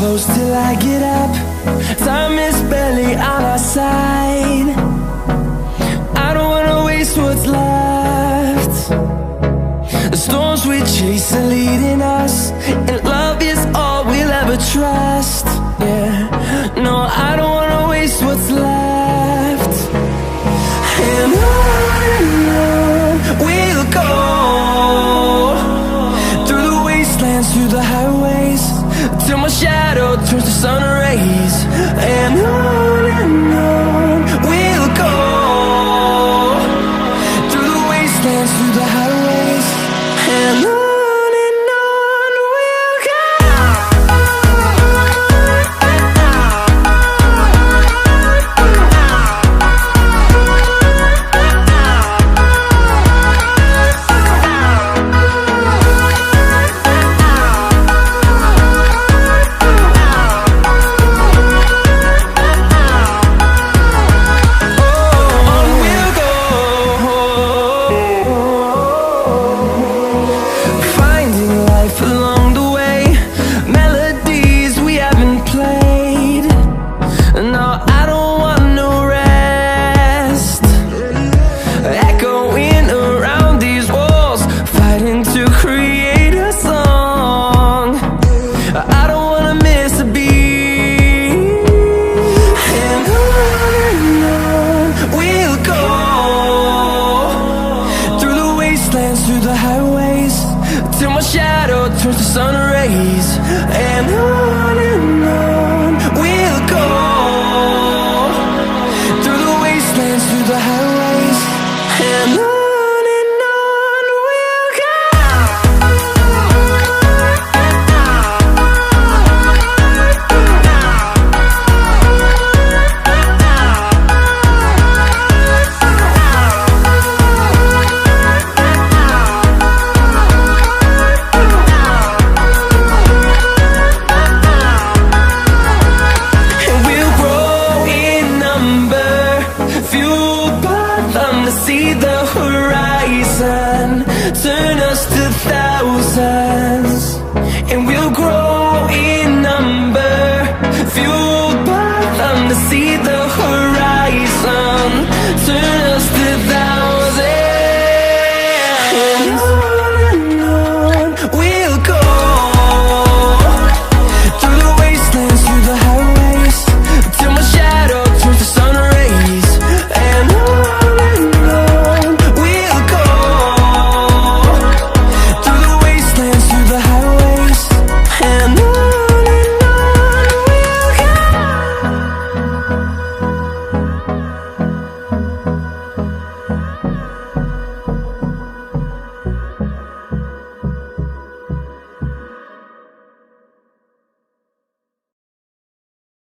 close till I get up. Time is barely on our side. I don't wanna waste what's left. The storms we chase are leading us, and love is all we'll ever trust. Yeah, no, I don't wanna waste what's left. And on we'll go, through the wastelands, through the highways, till my shadow turns to sun rays. And on we'll go, through the wastelands, through the highways, and on we'll go. Through the highways, till my shadow turns to sun rays. And on we'll go, through the wastelands, through the highways, and on we'll go. See the horizon, turn us to thousands, and we'll grow in number, fueled by them. To see the horizon, turn us